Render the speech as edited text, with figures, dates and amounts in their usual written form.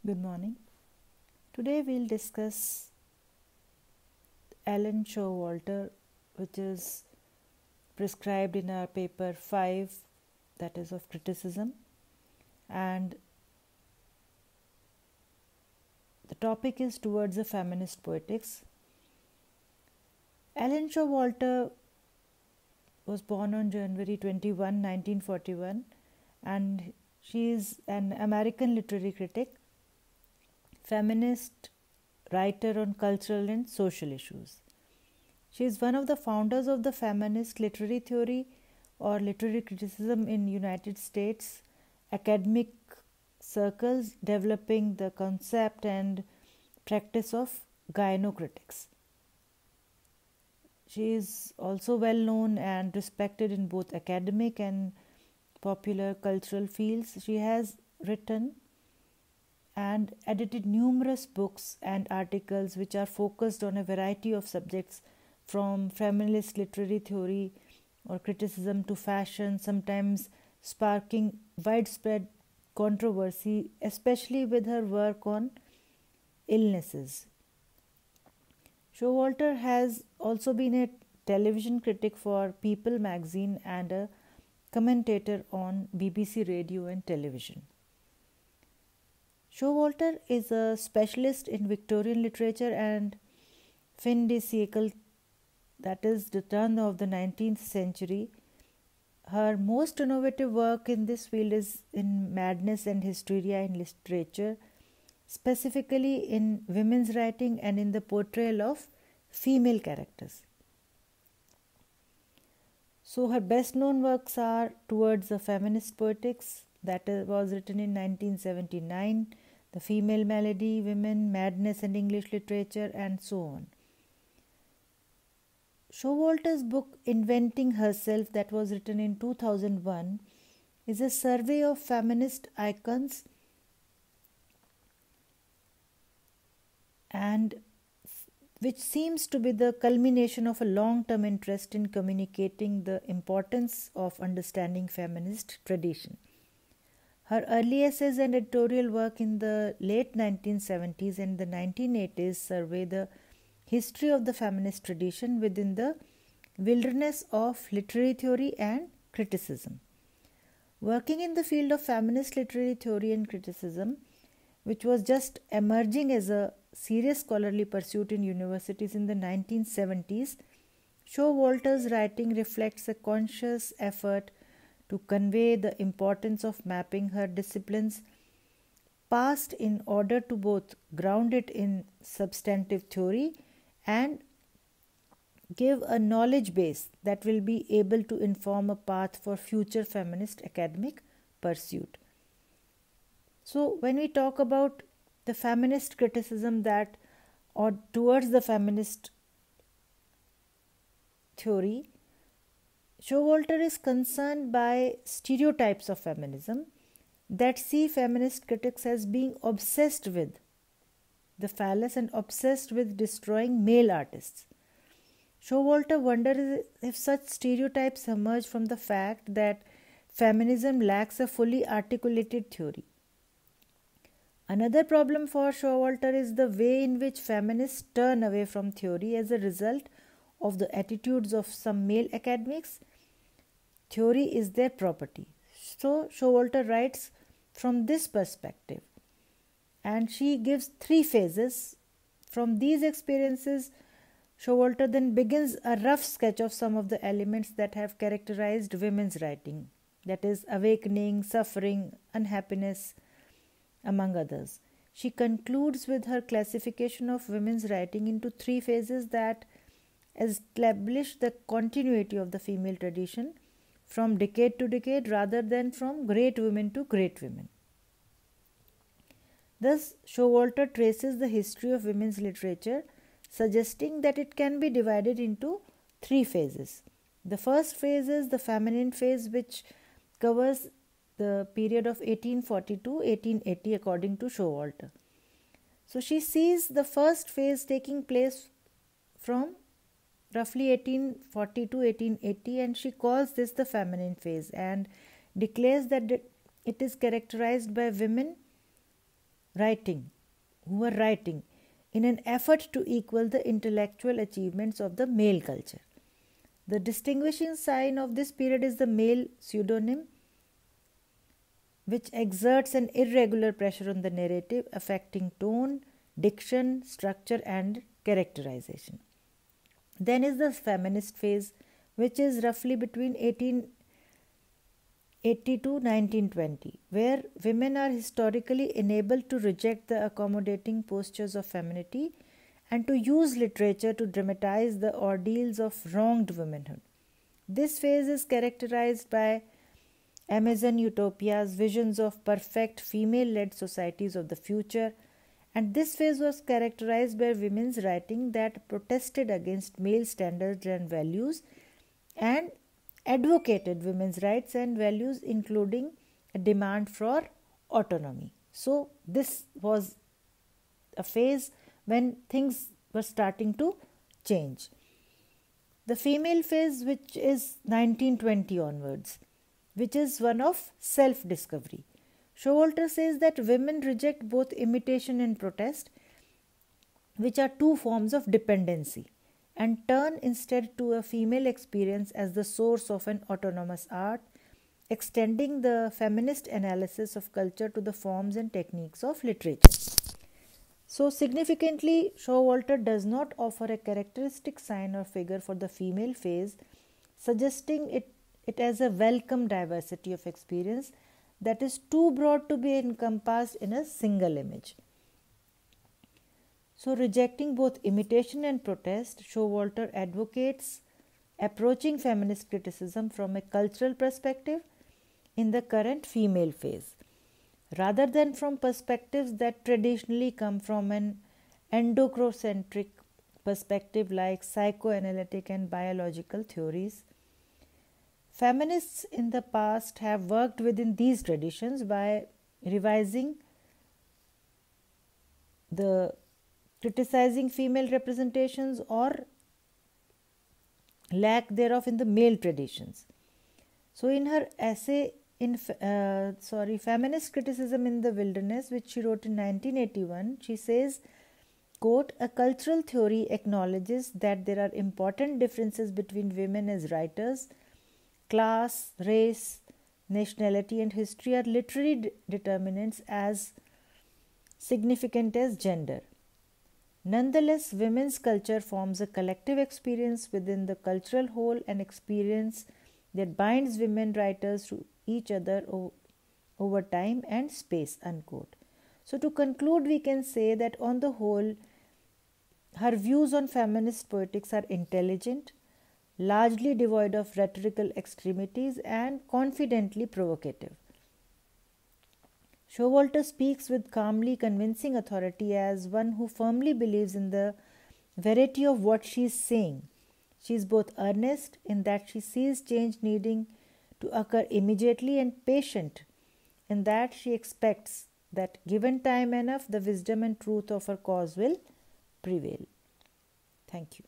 Good morning. Today we'll discuss Ellen Showalter, which is prescribed in our paper 5, that is of criticism, and the topic is towards the feminist poetics. Ellen Showalter was born on January 21, 1941, and she is an American literary critic, feminist, writer on cultural and social issues. She is one of the founders of the feminist literary theory or literary criticism in United States academic circles, developing the concept and practice of gynocritics. She is also well known and respected in both academic and popular cultural fields. She has written and edited numerous books and articles which are focused on a variety of subjects, from feminist literary theory or criticism to fashion, sometimes sparking widespread controversy, especially with her work on illnesses. Showalter has also been a television critic for People magazine and a commentator on BBC radio and television. Showalter is a specialist in Victorian literature and fin de siècle, that is the turn of the 19th century. Her most innovative work in this field is in madness and hysteria in literature, specifically in women's writing and in the portrayal of female characters. So her best known works are Towards the Feminist Poetics, that was written in 1979, The Female Malady, Women, Madness and English Literature, and so on. Showalter's book Inventing Herself, that was written in 2001, is a survey of feminist icons and which seems to be the culmination of a long-term interest in communicating the importance of understanding feminist tradition. Her early essays and editorial work in the late 1970s and the 1980s survey the history of the feminist tradition within the wilderness of literary theory and criticism. Working in the field of feminist literary theory and criticism, which was just emerging as a serious scholarly pursuit in universities in the 1970s, Showalter's writing reflects a conscious effort to convey the importance of mapping her discipline's past in order to both ground it in substantive theory and give a knowledge base that will be able to inform a path for future feminist academic pursuit. So when we talk about the feminist criticism that or towards the feminist theory, Showalter is concerned by stereotypes of feminism that see feminist critics as being obsessed with the phallus and obsessed with destroying male artists. Showalter wonders if such stereotypes emerge from the fact that feminism lacks a fully articulated theory. Another problem for Showalter is the way in which feminists turn away from theory as a result of the attitudes of some male academics. Theory is their property. So Showalter writes from this perspective, and she gives 3 phases. From these experiences, Showalter then begins a rough sketch of some of the elements that have characterized women's writing, that is, awakening, suffering, unhappiness, among others. She concludes with her classification of women's writing into 3 phases that establish the continuity of the female tradition from decade to decade rather than from great women to great women. Thus, Showalter traces the history of women's literature, suggesting that it can be divided into 3 phases. The first phase is the feminine phase, which covers the period of 1840 to 1880 according to Showalter. So she sees the first phase taking place from roughly 1840 to 1880, and she calls this the feminine phase and declares that it is characterized by women writing, in an effort to equal the intellectual achievements of the male culture. The distinguishing sign of this period is the male pseudonym, which exerts an irregular pressure on the narrative, affecting tone, diction, structure, and characterization. Then is the feminist phase, which is roughly between 1880 to 1920, where women are historically enabled to reject the accommodating postures of femininity and to use literature to dramatize the ordeals of wronged womanhood. This phase is characterized by Amazon utopias, visions of perfect female-led societies of the future, and this phase was characterized by women's writing that protested against male standards and values and advocated women's rights and values, including a demand for autonomy. So this was a phase when things were starting to change. The female phase, which is 1920 onwards, which is one of self-discovery. Showalter says that women reject both imitation and protest, which are two forms of dependency, and turn instead to a female experience as the source of an autonomous art, extending the feminist analysis of culture to the forms and techniques of literature. So significantly, Showalter does not offer a characteristic sign or figure for the female phase, suggesting it as a welcome diversity of experience that is too broad to be encompassed in a single image. So, rejecting both imitation and protest, Showalter advocates approaching feminist criticism from a cultural perspective in the current female phase, rather than from perspectives that traditionally come from an endocrinocentric perspective like psychoanalytic and biological theories. Feminists in the past have worked within these traditions by revising the criticizing female representations or lack thereof in the male traditions. So in her essay Feminist Criticism in the Wilderness, which she wrote in 1981, she says, quote, "A cultural theory acknowledges that there are important differences between women as writers. Class, race, nationality, and history are literary determinants as significant as gender. Nonetheless, women's culture forms a collective experience within the cultural whole, an experience that binds women writers to each other over time and space," unquote. So to conclude, we can say that on the whole, her views on feminist poetics are intelligent, largely devoid of rhetorical extremities, and confidently provocative. Showalter speaks with calmly convincing authority as one who firmly believes in the verity of what she is saying. She is both earnest in that she sees change needing to occur immediately, and patient in that she expects that given time enough, the wisdom and truth of her cause will prevail. Thank you.